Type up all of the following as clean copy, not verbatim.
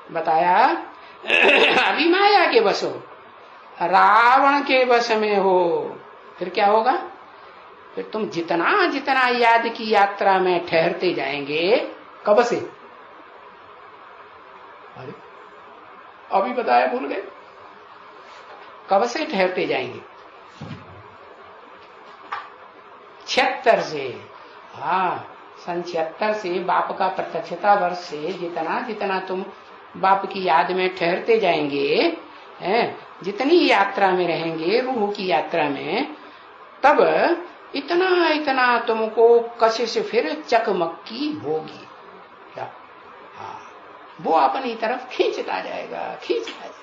बताया अभी माया के वश हो, रावण के वश में हो, फिर क्या होगा? फिर तुम जितना जितना याद की यात्रा में ठहरते जाएंगे। कब से? अरे अभी बताया, भूल गए? कब से ठहरते जाएंगे? 76 से। हाँ, सन 76 से बाप का प्रत्यक्षता वर्ष से जितना जितना तुम बाप की याद में ठहरते जाएंगे, जितनी यात्रा में रहेंगे, रूह की यात्रा में, तब इतना इतना तुमको कशिश फिर चकमक्की होगी। क्या? हाँ, वो अपनी तरफ खींचता जाएगा, खींचता जाएगा।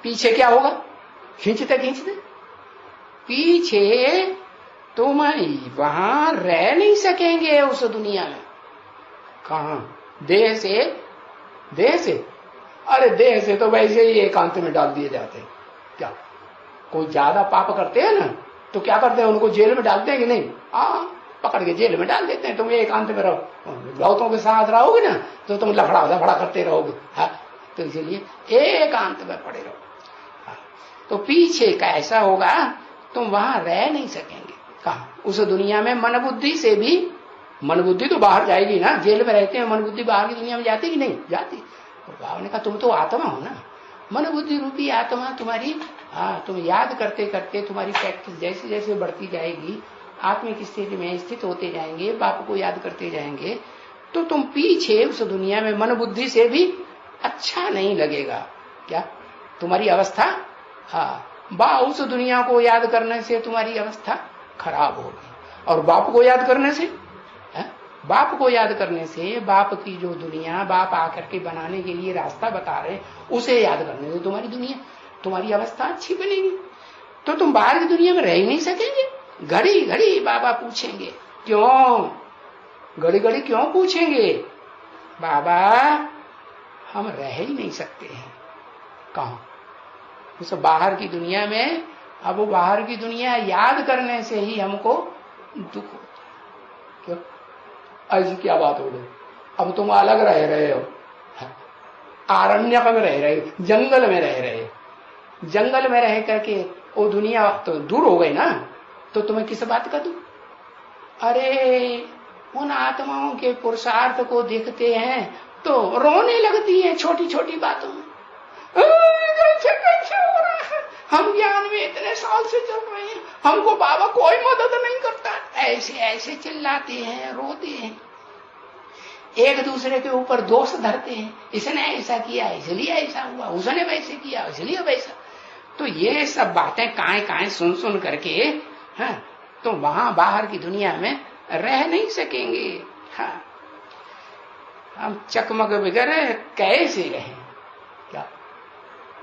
पीछे क्या होगा? खींचते खींचते पीछे तुम वहां रह नहीं सकेंगे उस दुनिया में। कहां? देह से? देह से? अरे देह से तो वैसे ही एकांत में डाल दिए जाते हैं। क्या कोई ज्यादा पाप करते हैं ना, तो क्या करते हैं? उनको जेल में डालते हैं कि नहीं? पकड़ के जेल में डाल देते हैं। तुम एकांत में रहो, लौतों के साथ रहोगे ना तो तुम लफड़ा लफड़ा करते रहोगे। तो इसलिए एकांत में पड़े रहो। तो पीछे का ऐसा होगा, तुम वहां रह नहीं सकेंगे। कहा? उस दुनिया में मन बुद्धि से भी। मन बुद्धि तो बाहर जाएगी ना, जेल में रहते हैं, मन बुद्धि बाहर की दुनिया में जाती कि नहीं जाती? बाबा ने कहा तुम तो आत्मा हो ना, मन बुद्धि रूपी आत्मा तुम्हारी। तुम याद करते करते तुम्हारी प्रैक्टिस जैसे जैसे बढ़ती जाएगी, आत्मिक स्थिति में स्थित होते जाएंगे, बाप को याद करते जाएंगे, तो तुम पीछे उस दुनिया में मन बुद्धि से भी अच्छा नहीं लगेगा। क्या तुम्हारी अवस्था? उस दुनिया को याद करने से तुम्हारी अवस्था खराब होगी। और बाप को याद करने से, बाप को याद करने से, बाप की जो दुनिया बाप आकर के बनाने के लिए रास्ता बता रहे, उसे याद करने से तुम्हारी दुनिया, तुम्हारी अवस्था अच्छी बनेगी। तो तुम बाहर की दुनिया में रह ही नहीं सकेंगे। घड़ी घड़ी बाबा पूछेंगे, क्यों? घड़ी घड़ी क्यों पूछेंगे? बाबा हम रह ही नहीं सकते हैं। कहाँ? उस बाहर की दुनिया में। अब वो बाहर की दुनिया याद करने से ही हमको दुख होता है। क्यों? ऐसी क्या बात हो गई? अब तुम अलग रह रहे हो, आरण्यक में रह रहे हो, जंगल में रह रहे हो। जंगल में रह करके वो दुनिया तो दूर हो गई ना, तो तुम्हें किस बात का दुख? अरे उन आत्माओं के पुरुषार्थ को देखते हैं तो रोने लगती है छोटी छोटी बातों में। कैसे हो रहा है? हम ज्ञान में इतने साल से चल रहे हैं, हमको बाबा कोई मदद नहीं करता। ऐसे ऐसे चिल्लाते हैं, रोते हैं, एक दूसरे के ऊपर दोष धरते हैं। इसने ऐसा किया इसलिए ऐसा हुआ, उसने वैसे किया इसलिए वैसा। तो ये सब बातें काएं काएं सुन सुन करके तो वहां बाहर की दुनिया में रह नहीं सकेंगे। हम चकमक बगैर कैसे रहें? क्या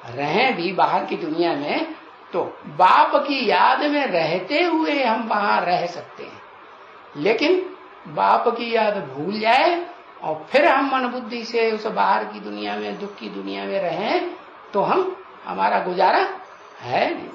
रहें भी बाहर की दुनिया में, तो बाप की याद में रहते हुए हम वहां रह सकते हैं। लेकिन बाप की याद भूल जाए और फिर हम मन बुद्धि से उस बाहर की दुनिया में, दुख की दुनिया में रहें, तो हमारा गुजारा है नहीं।